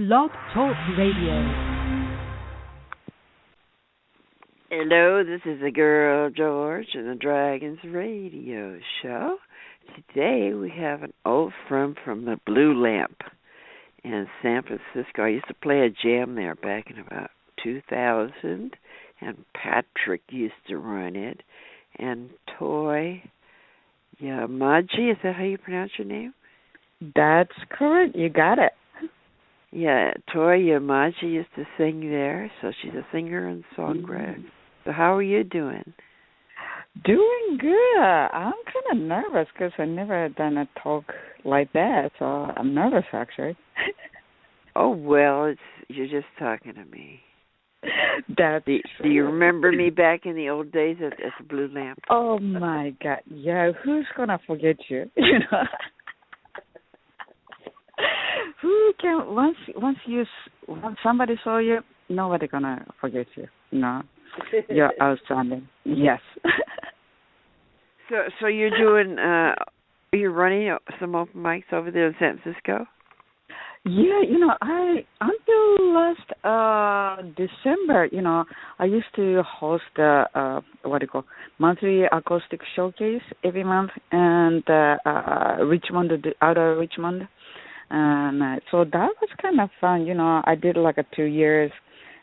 Blog Talk Radio. Hello, this is the girl George and the Dragons Radio Show. Today we have an old friend from the Blue Lamp in San Francisco. I used to play a jam there back in about 2000, and Patrick used to run it. And Toy Yamaji, is that how you pronounce your name? That's correct. You got it. Yeah, Toy Yamaji used to sing there, so she's a singer and songwriter. So how are you doing? Doing good. I'm kind of nervous because I've never done a talk like that, so I'm nervous actually. Oh, well, you're just talking to me. Do you remember me back in the old days at the Blue Lamp? Oh my God! Yeah, who's gonna forget you? You know, who can once somebody saw you, nobody gonna forget you. No, you're outstanding. Yes. So you're doing? You're running some open mics over there in San Francisco? Yeah, until last December, I used to host monthly acoustic showcase every month, and Richmond, outer Richmond, and so that was kind of fun. I did like 2 years.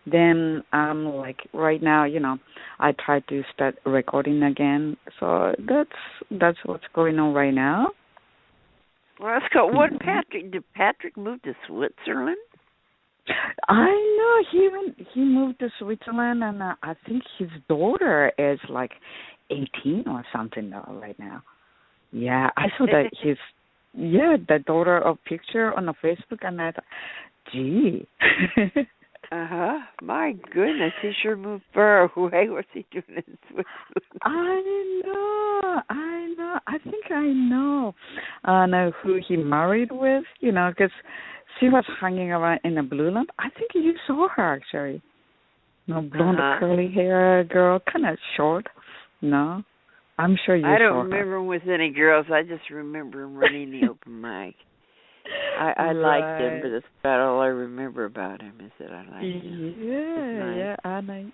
Then right now, I try to start recording again. So that's what's going on right now. Well, let's go. Did Patrick move to Switzerland? I know he moved to Switzerland, and I think his daughter is 18 or something right now. Yeah, I saw that the daughter of picture on the Facebook, and I thought, gee. My goodness, he sure moved far away. What's he doing in Switzerland? I know. I think I know. Who he married with, because she was hanging around in a Blue Lamp. I think you saw her, actually. Blonde, curly hair girl, kind of short. No? I'm sure you saw her. I don't remember him with any girls. I just remember him running the open mic. I liked him, but that's about all I remember about him is that I liked him. Yeah, and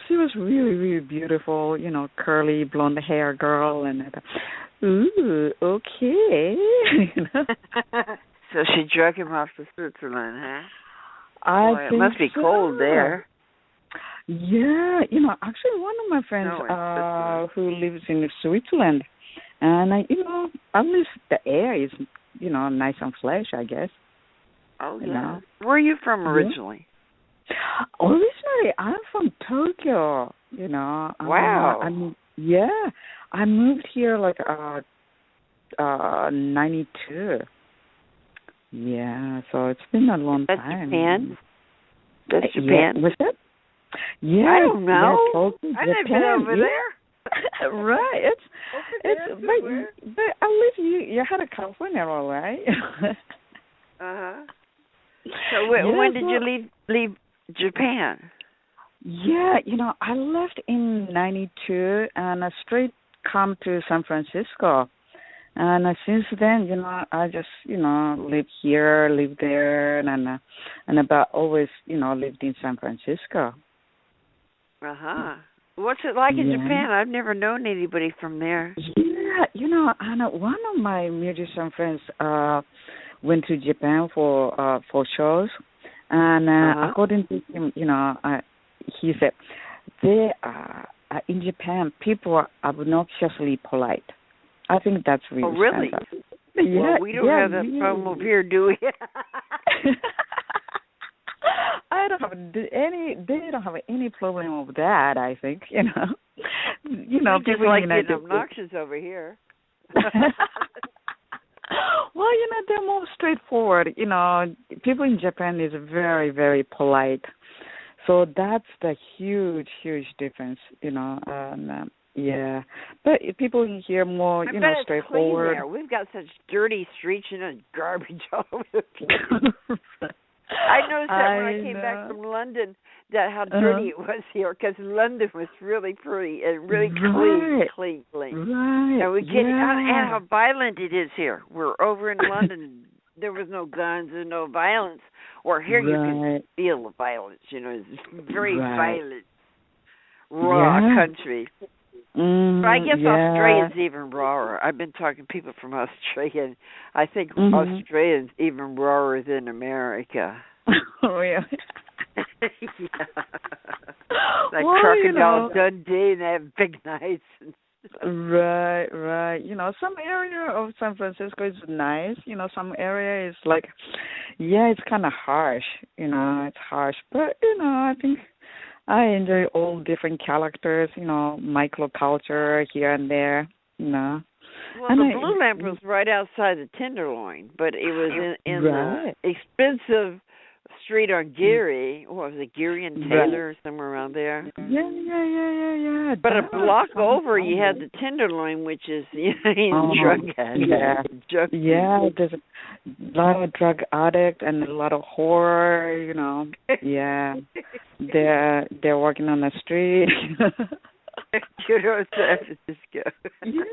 she was really, really beautiful, curly blonde hair girl, and ooh, okay. So she drug him off to Switzerland, huh? I think it must be cold there. Yeah, actually one of my friends who lives in Switzerland, and at least the air is nice and fresh, I guess. Oh, yeah. Where are you from originally? Yeah. Originally, I'm from Tokyo, Wow. I moved here 92. Yeah, so it's been a long time. Japan? That's Japan? Yeah. What's that? Yeah. I don't know. Yeah, Tokyo, I've never been over there. Right. But at least you had a California, all right? So when did you leave Japan? Yeah, I left in 92 and I straight come to San Francisco. And since then, I just, live here, live there, and about always, lived in San Francisco. What's it like in Japan? I've never known anybody from there. Yeah, and one of my musician friends went to Japan for shows, and according to him, he said in Japan people are obnoxiously polite. I think that's really. Oh, really? Yeah, well, we don't have that problem over here, do we? I don't have they don't have any problem with that, I think, people just like getting obnoxious over here. Well, they're more straightforward. People in Japan is very, very polite. So that's the huge, huge difference, yeah. But people in here more, straightforward. There. We've got such dirty streets and garbage all over the place. I noticed that when I came back from London, that how dirty it was here, because London was really pretty and really clean. Right. And we can and how violent it is here. We're over in London. there was no guns and no violence. Or here you can feel the violence. It's very violent, raw country. But I guess Australia's even rawer. I've been talking to people from Australia, and I think Australia's even rawer than America. Oh, yeah. Like Crocodile Dundee, and they have big knives. Right. Some area of San Francisco is nice. Some area is like, it's kind of harsh. It's harsh. But, I think I enjoy all different characters, microculture here and there, Well, the Blue Lamp was right outside the Tenderloin, but it was in the expensive street on Geary. What was it, Geary and Taylor or somewhere around there? Yeah. But a block over, you had the Tenderloin, which is drug addict. There's a lot of drug addict and a lot of horror. Yeah, they're working on the street. San Francisco. Yeah.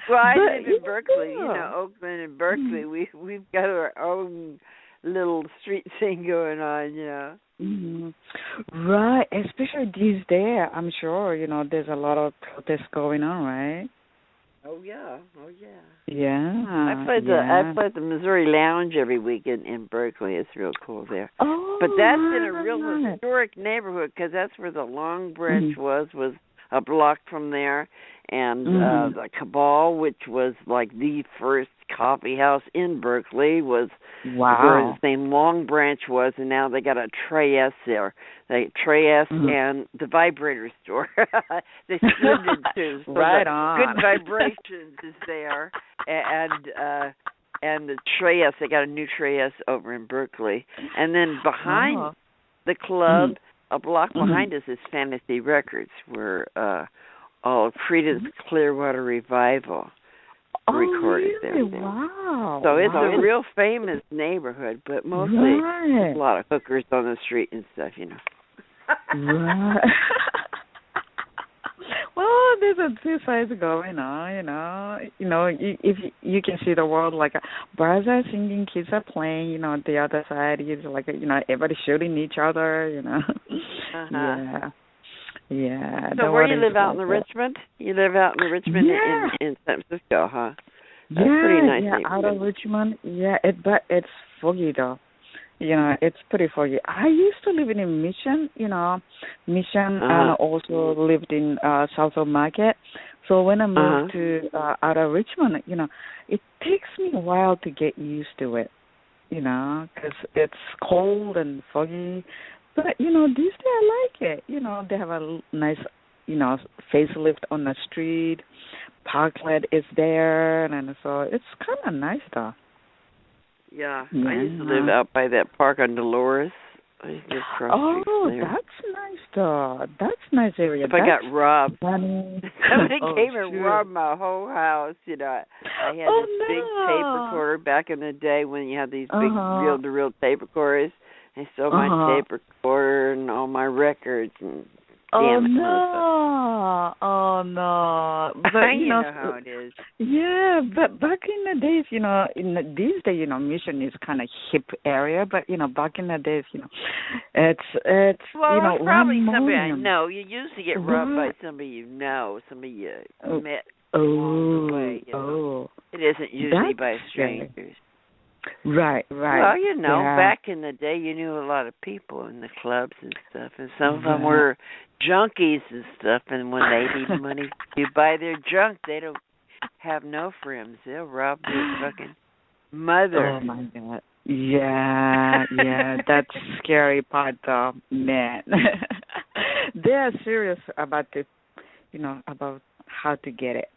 Well, I live in Berkeley. Oakland and Berkeley. We've got our own little street thing going on, Right, especially these days, I'm sure, there's a lot of protests going on, right? Oh yeah. Yeah. I play the Missouri Lounge every week in Berkeley. It's real cool there. Oh, but that's in a real historic neighborhood because that's where the Long Branch was a block from there, and the Cabal, which was like the first coffee house in Berkeley, was where the same Long Branch was, and now they got a Trey S there. Trey S and the vibrator store. They split it too. So right on. Good Vibrations is there, and the Trey S. They got a new Trey S over in Berkeley, and then behind the club, a block behind us is Fantasy Records, where all of Creedence Clearwater Revival recorded there. Wow. So it's a real famous neighborhood, but mostly a lot of hookers on the street and stuff, Right. Well, there's a two sides going on, if you can see the world like birds are singing, kids are playing, the other side is like, everybody shooting each other, Yeah. So where you live out in the Richmond? You live out in the Richmond in San Francisco, huh? That's pretty nice neighborhood. Out of Richmond. Yeah, but it's foggy though. It's pretty foggy. I used to live in Mission, and also lived in South of Market. So when I moved to out of Richmond, it takes me a while to get used to it, because it's cold and foggy. But, these days I like it. They have a nice, facelift on the street. Parklet is there, and so it's kind of nice, though. Yeah, I used to live out by that park on Dolores. I used to live across the street there. That's nice, though. That's a nice area. If I got robbed. Funny. Somebody came and robbed my whole house, I had this big tape recorder back in the day when you had these big reel-to-reel tape recorders. They stole my tape recorder and all my records and damn it. Oh no! But you know how it is. Yeah, but back in the days, in these days, Mission is kind of hip area. But back in the days, it's it's probably somebody I know. You used to get robbed by somebody you know, somebody you met along the way. It isn't usually by strangers. Right. Well, back in the day, you knew a lot of people in the clubs and stuff, and some of them were junkies and stuff, and when they need money to buy their junk, they don't have no friends. They'll rob their fucking mother. Oh, my God. Yeah, that's scary part, though, man. They are serious about it, about how to get it.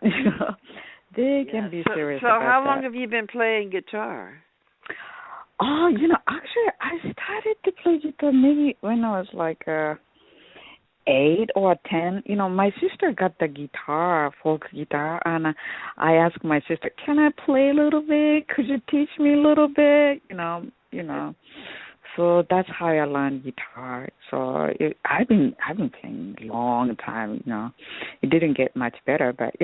They can be serious about that. So how long have you been playing guitar? Oh, actually, I started to play guitar maybe when I was like 8 or 10. My sister got the guitar, folk guitar, and I asked my sister, "Can I play a little bit? Could you teach me a little bit?" So that's how I learned guitar. So I've been playing a long time. It didn't get much better, but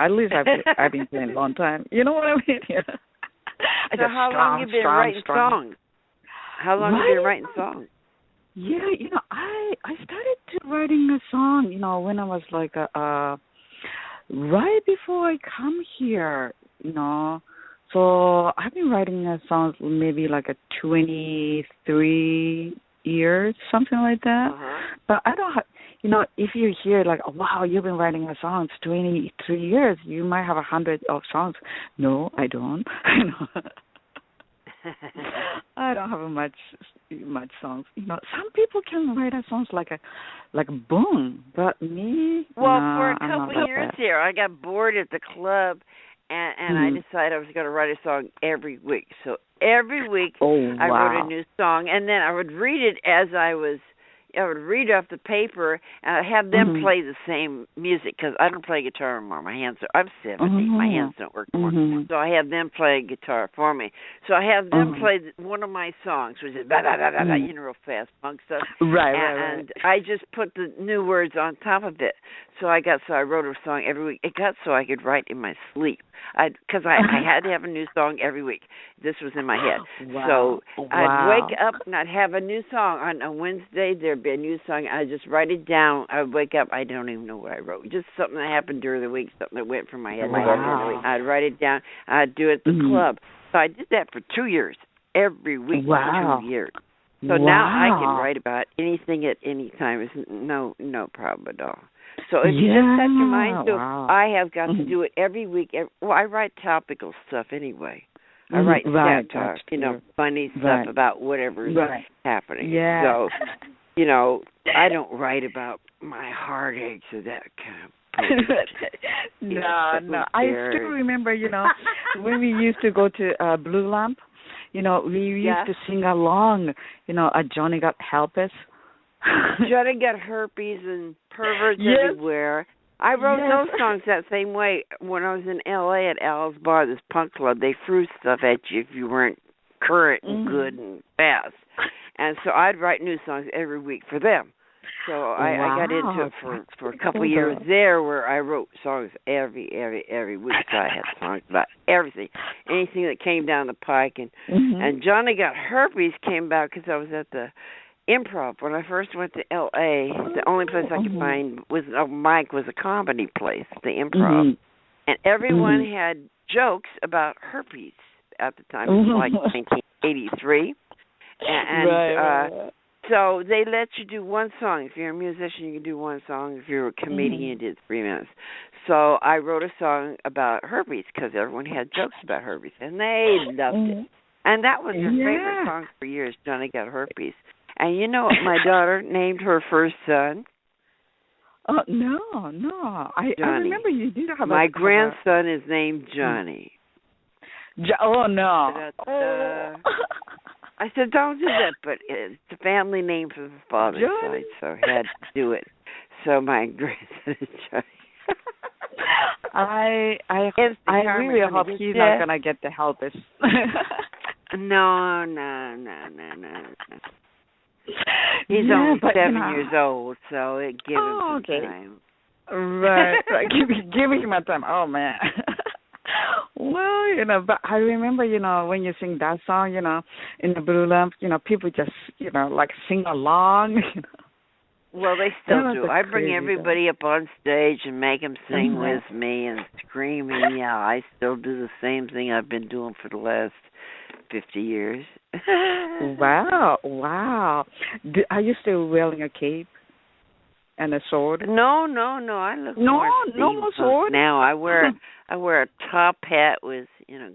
at least I've been playing a long time. You know what I mean? So how long have you been writing songs? How long have you been writing songs? Yeah, I started to writing a song, when I was like right before I come here, So I've been writing songs maybe like 23 years, something like that. But I don't have, if you hear like, wow, you've been writing songs 23 years, you might have 100 of songs. No, I don't. I don't have much songs. Some people can write songs like boom, but me. Well, for a couple of years here, I got bored at the club, and I decided I was going to write a song every week. So every week I wrote a new song, and then I would read it as I would read off the paper, and I'd have them play the same music, because I don't play guitar anymore. My hands I'm 70. My hands don't work anymore. So I have them play guitar for me. So I have them play one of my songs, which is real fast punk stuff. Right. And I just put the new words on top of it. So I wrote a song every week. It got so I could write in my sleep, because I had to have a new song every week. This was in my head. So I'd wake up and I'd have a new song. On a Wednesday, there'd be a new song. I'd just write it down. I'd wake up. I don't even know what I wrote. Just something that happened during the week, something that went from my head. I'd write it down. I'd do it at the club. So I did that for 2 years, every week for 2 years. So now I can write about anything at any time. It's no problem at all. So if you just set your mind to it, I have got to do it every week. I write topical stuff anyway. I write satire, funny stuff about whatever's happening. Yeah. So, I don't write about my heartaches or that kind of No. I still remember, when we used to go to Blue Lamp, we used to sing along, Johnny Got Help Us. Johnny Got Herpes and Perverts Everywhere. I wrote those songs that same way when I was in L.A. at Al's Bar, this punk club. They threw stuff at you if you weren't current and good and fast. And so I'd write new songs every week for them. So I got into it for a couple of years there, where I wrote songs every week. So I had songs about everything, anything that came down the pike. And Johnny Got Herpes came about because I was at the Improv. When I first went to L.A., the only place I could find was a mic was a comedy place, the Improv. And everyone had jokes about herpes at the time. It was like 1983. So they let you do one song. If you're a musician, you can do one song. If you're a comedian, you did 3 minutes. So I wrote a song about herpes because everyone had jokes about herpes, and they loved it. And that was their favorite song for years, Johnny Got Herpes. And you know what my daughter named her first son? Oh, no. I remember you did have my grandson is named Johnny. Oh, no. I said, don't do that, but it's the family name for the father's side, so I had to do it. So my grandson is Johnny. I really hope he's not going to get the help. No. He's only 7 years old, so it gives him some time. Right. Give him a time. Oh, man. Well, but I remember, when you sing that song, in the Blue Lamp, people just, like sing along. Well, they still do. I bring everybody up on stage and make them sing with me and screaming. Yeah, I still do the same thing I've been doing for the last 50 years. Wow. Are you still wearing a cape and a sword? No. I look more sword now. I wear a top hat with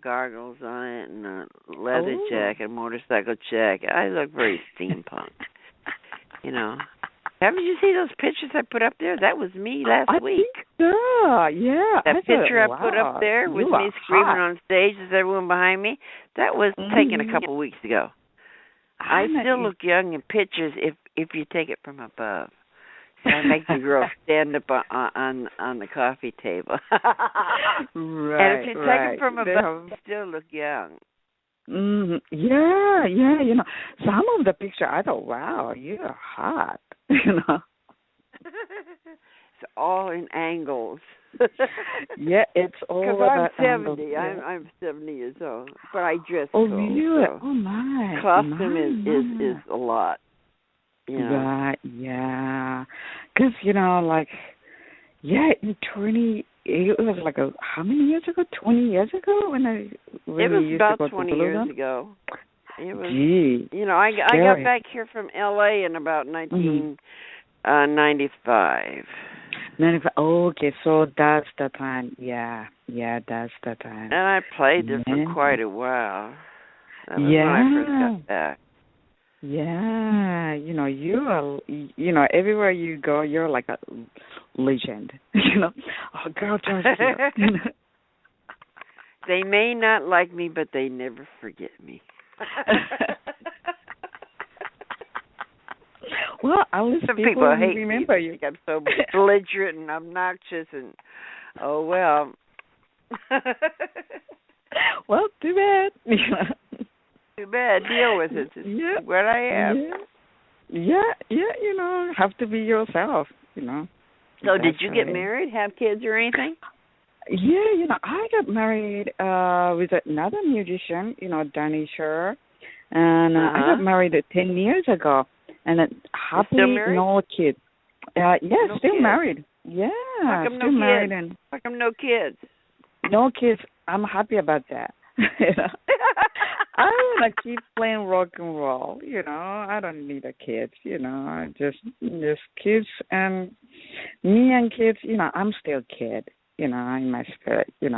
gargles on it and a leather jacket, a motorcycle jacket. I look very steampunk. Haven't you seen those pictures I put up there? That was me last week. Yeah. That picture I put up there with me screaming on stage with everyone behind me, that was taken a couple of weeks ago. I still look young in pictures if you take it from above. So I make the girl stand up on the coffee table. Right. And if you take it from above, you still look young. Yeah. Some of the picture, I thought, wow, you're hot. all in angles. Yeah, it's all Because about I'm angles. 70. Yeah. I'm 70 years old, but I dress Oh, cool. really? So Oh, my. costume My. is a lot. You know. Right, yeah. Because, like, yeah, in 20, it was like how many years ago? 20 years ago when I It really was used to about go to 20 Blue years Lamp? ago. It was, Gee, I got scary. back here from L.A. in about Mm-hmm. 1995. 95. Oh, okay, so that's the time. Yeah, that's the time. And I played there for Yeah. quite a while. That was when I first Yeah. got back. Yeah, you are, everywhere you go, you're like a legend. Oh, girl, George here. They may not like me, but they never forget me. Well, at least Some people hate remember me. you. Think I'm so belligerent and obnoxious, and oh well. Well, too bad. Too bad. Deal with it. It's Yeah. what I am. Yeah. Have to be yourself. So, did you get married, have kids, or anything? Yeah, I got married with another musician, Danny Sher, and I got married 10 years ago, and happily no kids. Yeah, no still kids. Married. Yeah, How come still no married kids? and How come no kids? no kids. I'm happy about that. I want to keep playing rock and roll. I don't need a kid. Just kids and me and kids. I'm still kid. In my spirit. It's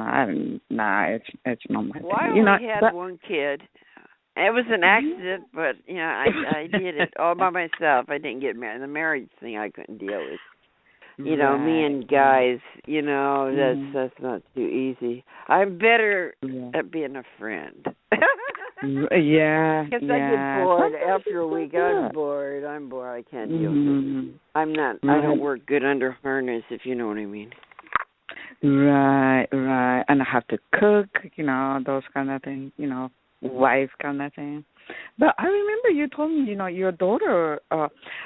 not my thing. Well, I only had one kid. It was an accident, but I did it all by myself. I didn't get married. The marriage thing I couldn't deal with. Right. Me and guys, that's not too easy. I'm better at being a friend. Yeah. Because I get bored. After a week, I'm bored. I can't deal with it. I'm not, I don't work good under harness, if you know what I mean. Right. And I have to cook, those kind of things, wife kind of thing. But I remember you told me, your daughter,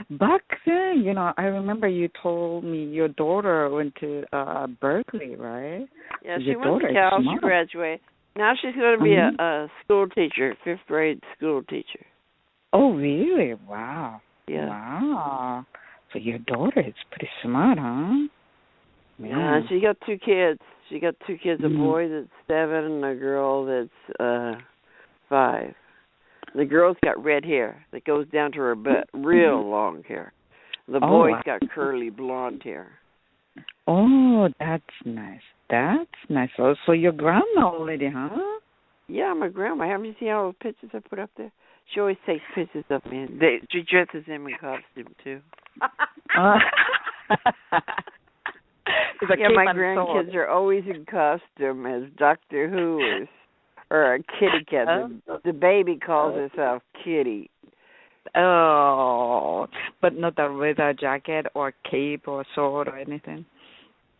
back then, I remember you told me your daughter went to Berkeley, right? Yeah, she went to Cal. She graduated. Now she's going to be a school teacher, 5th grade school teacher. Oh, really? Wow. Yeah. Wow. So your daughter is pretty smart, huh? Yeah, she got 2 kids. She got 2 kids, a boy that's 7 and a girl that's 5. The girl's got red hair that goes down to her butt, real long hair. The boy's got curly blonde hair. Oh, that's nice. That's nice. So you're grandma already, huh? Yeah, my grandma. Haven't you seen all the pictures I put up there? She always takes pictures of me. She dresses him in costume, too. Yeah, my grandkids are always in costume as Doctor Who or a kitty cat. The baby calls herself Kitty. Oh, but not a leather jacket or cape or sword or anything?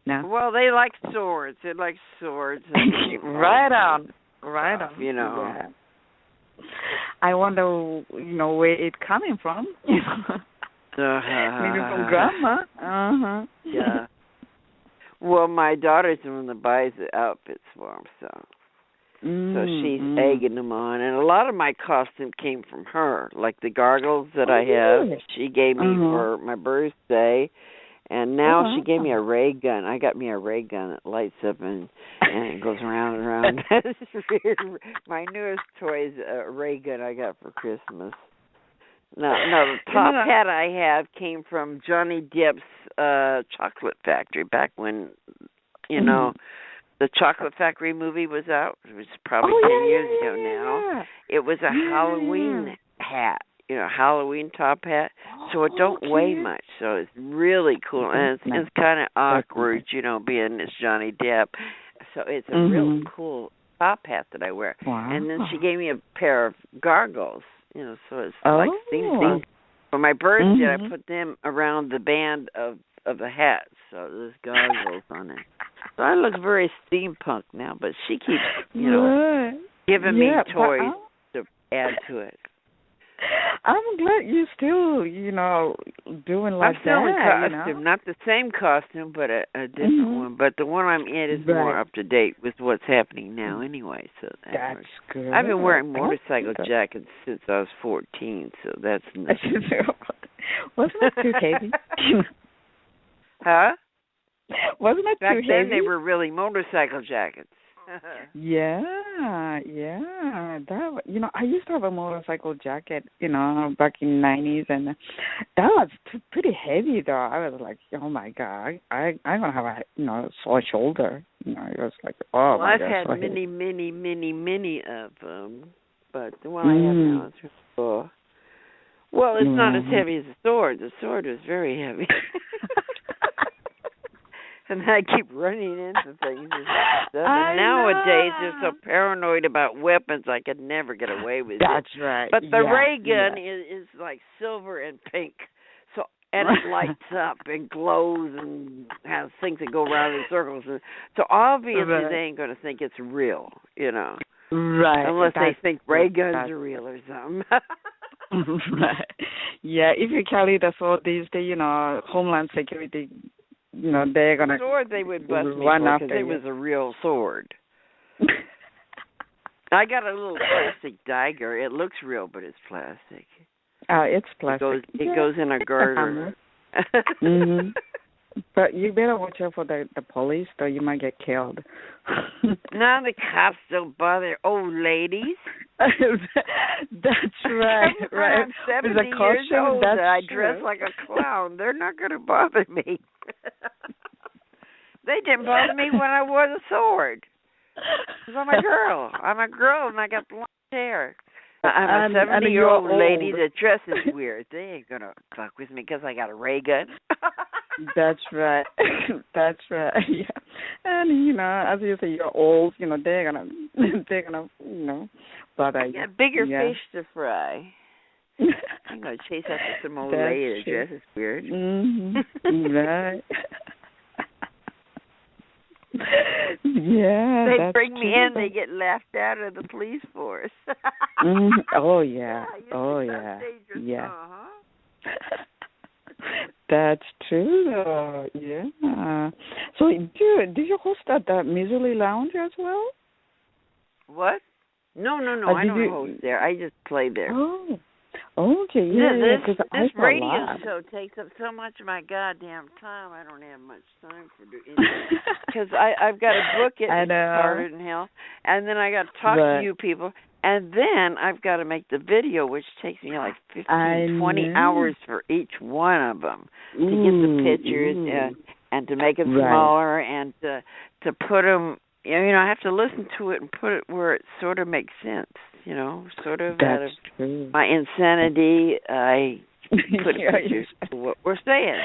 No? Well, they like swords. They like swords. And right on. Yeah. I wonder, where it's coming from. Maybe from grandma. Yeah. Well, my daughter's the one that buys the outfits for them, so she's egging them on. And a lot of my costume came from her, like the gargles that I have. She gave me for my birthday, and now she gave me a ray gun. I got me a ray gun that lights up and it goes around and around. My newest toy is a ray gun I got for Christmas. No, the top hat I have came from Johnny Depp's Chocolate Factory back when, the Chocolate Factory movie was out. It was probably 10 years ago now. It was a Halloween hat, Halloween top hat. So it don't weigh much. So it's really cool. And it's kind of awkward, being this Johnny Depp. So it's a real cool top hat that I wear. Wow. And then she gave me a pair of gargles. So it's like steampunk. For my birthday, I put them around the band of the hat, so there's goggles on it. So I look very steampunk now, but she keeps, giving me toys to add to it. I'm glad you're still, doing like I'm still in that, costume, not the same costume, but a different one. But the one I'm in is more up to date with what's happening now, anyway. So that's good. I've been wearing motorcycle jackets since I was 14, so that's nothing. Wasn't it too heavy? Huh? Wasn't it Back too then heavy? they were really motorcycle jackets. Yeah. That I used to have a motorcycle jacket, back in the 90s, and that was pretty heavy though. I was like, oh my god, I'm gonna have a sore shoulder. It was like, oh my god. Well, I've had many of them, but the one I have now is really cool. Well, it's not as heavy as the sword. The sword is very heavy. And I keep running into things and stuff. And nowadays they're so paranoid about weapons, I could never get away with it. That's right. But the ray gun is like silver and pink, and it lights up and glows and has things that go around in circles. So obviously they ain't going to think it's real, Right. Unless they think ray guns are real or something. Right. Yeah, if you carry the sword these days, Homeland Security, they're gonna sword they would bust me for because it was a real sword. I got a little plastic dagger. It looks real, but it's plastic. It's plastic. It goes in a garter. But you better watch out for the police, though. You might get killed. Now the cops don't bother old ladies. That's right. Right. I'm 70 years old. I dress like a clown. They're not going to bother me. They didn't bother me when I wore the sword. Because I'm a girl. I'm a girl, and I got blonde hair. I'm a 70-year-old lady that dresses weird. They ain't going to fuck with me because I got a ray gun. That's right. That's right. Yeah. And as you say, you're old. They're gonna bother you. Yeah, bigger fish to fry. I'm gonna chase after some old lady that dresses weird. Right. Yeah. They bring me in. They get laughed out of the police force. Oh yeah. Oh yeah. Yeah. That's true, though. Yeah. So, do you host at the Missouri Lounge as well? What? No. I don't host there. I just play there. Oh. Okay. Yeah. This radio show takes up so much of my goddamn time. I don't have much time for it because I've got to book it harder than hell, and then I got to talk to you people. And then I've got to make the video, which takes me like 15, 20 hours for each one of them to get the pictures and to make it smaller and to put them. I have to listen to it and put it where it sort of makes sense. Sort of out of my insanity, I put pictures to what we're saying.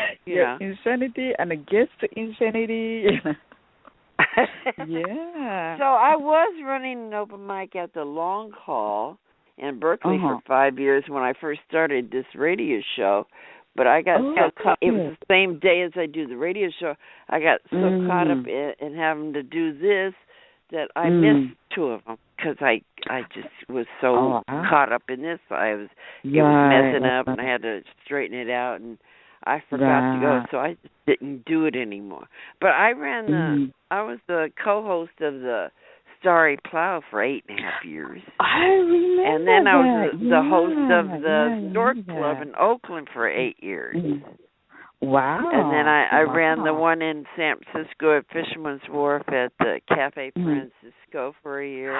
Insanity and against insanity. Yeah. So I was running an open mic at the Long Hall in Berkeley for 5 years when I first started this radio show. But I got so caught. It was the same day as I do the radio show. I got so caught up in having to do this that I missed two of them because I just was so caught up in this. It was messing up, and I had to straighten it out, and I forgot to go, so I just didn't do it anymore. But I I was the co-host of the Starry Plow for 8.5 years. I remember. And then I was the host of the Stork Club in Oakland for 8 years. Wow. And then I ran the one in San Francisco at Fisherman's Wharf at the Cafe Francisco for a year.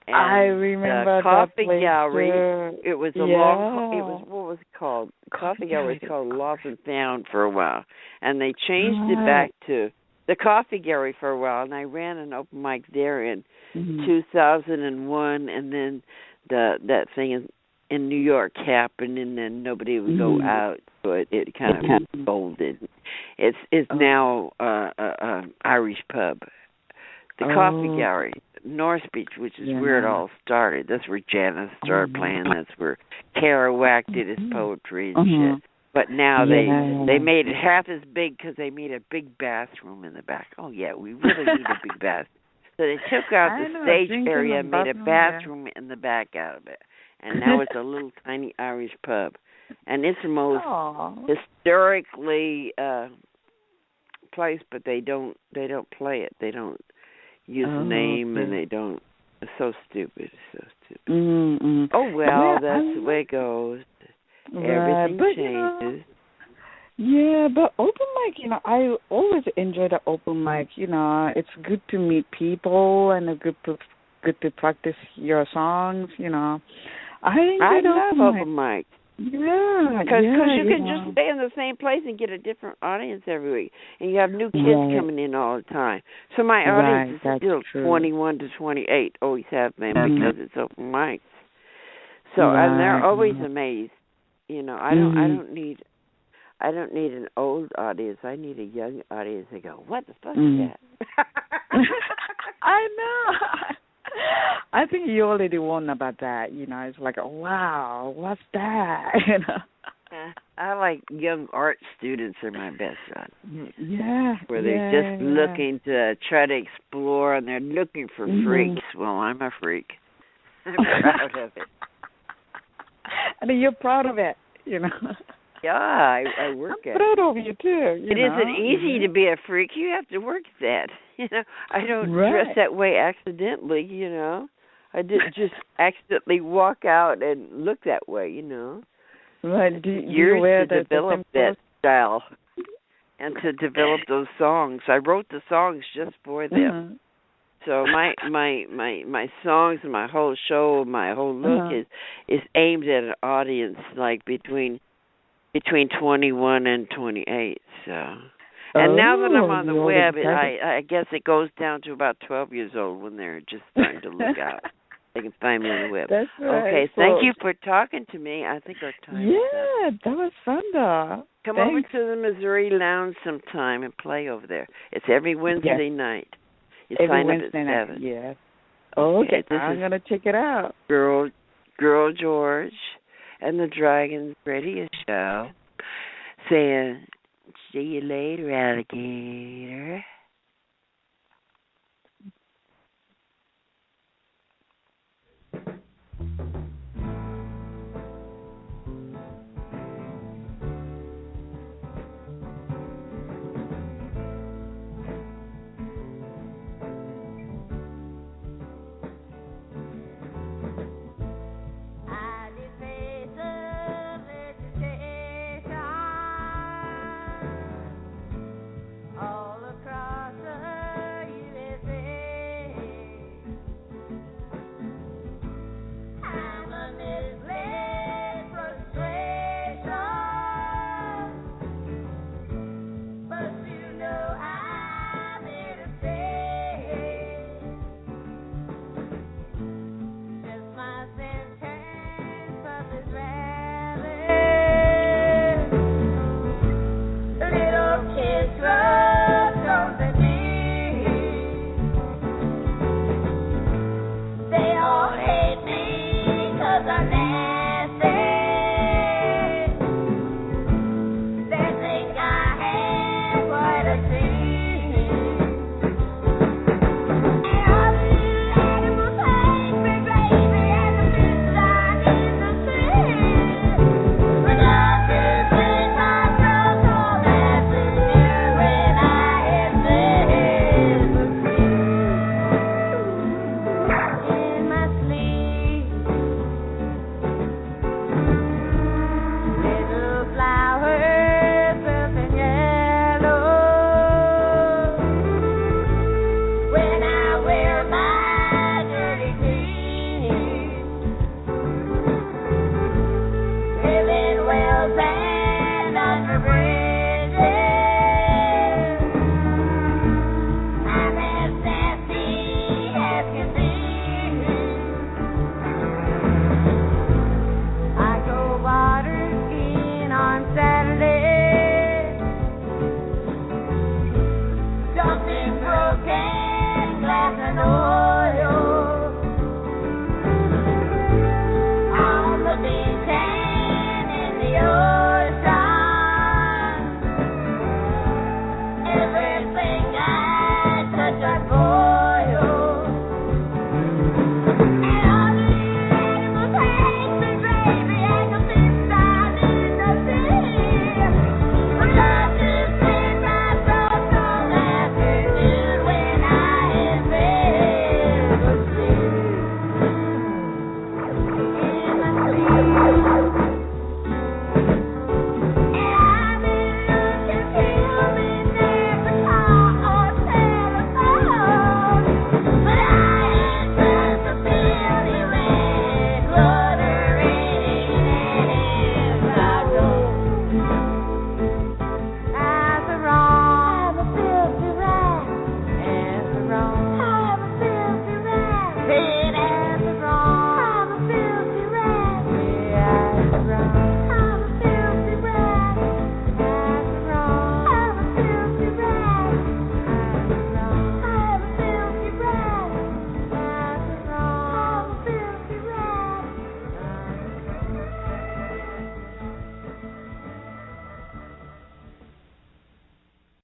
And I remember the Coffee that Gallery. Too. It was a long. It was what was it called? Coffee Gallery was called Lost and Found for a while, and they changed it back to the Coffee Gallery for a while. And I ran an open mic there in 2001, and then that thing in New York happened, and then nobody would go out, so it kind of folded. It's now a Irish pub, the Coffee Gallery. North Beach, which is where it all started. That's where Janice started playing. That's where Kerouac did his poetry and shit. But now they made it half as big because they made a big bathroom in the back. Oh, yeah, we really need a big bathroom. So they took out the stage area and made a bathroom in the back out of it. and now it's a little tiny Irish pub, and it's the most Oh. historically place, but they don't play it. They don't use the name, Okay. and they don't. It's so stupid. It's so stupid. Mm-hmm. Oh well, that's the way it goes. Right. Everything But, changes. yeah, but open mic, I always enjoy the open mic. It's good to meet people and it's good to practice your songs. I enjoy the love open mic. Yeah, Because yeah, you can just stay in the same place and get a different audience every week, and you have new kids coming in all the time. So my audience is still 21 to 28. Always have been because it's open mics. So and they're always amazed. I don't need an old audience. I need a young audience. They go, "What the fuck is that?" I know. I think you already won about that. It's like, wow, what's that? I like young art students are my best friend. Yeah. Where they're just looking to try to explore and they're looking for freaks. Well, I'm a freak. I'm proud of it. And you're proud of it, Yeah, I work at it. I'm proud of you too. It isn't easy to be a freak. You have to work at that. I don't dress that way accidentally. I didn't just accidentally walk out and look that way. Right. Do Years you wear to develop that style and to develop those songs. I wrote the songs just for them. So my songs and my whole show, my whole look is aimed at an audience like between 21 and 28. So, and now that I'm on the web, I guess it goes down to about 12 years old when they're just starting to look out. They can find me on the web. That's right. Okay, thank you for talking to me. I think our time is up. That was fun though. Come over to the Missouri Lounge sometime and play over there. It's every Wednesday night. You every sign Wednesday up at 7. Yes. Okay, I'm going to check it out. Girl George and the Dragons Radio Show saying, see you later, alligator.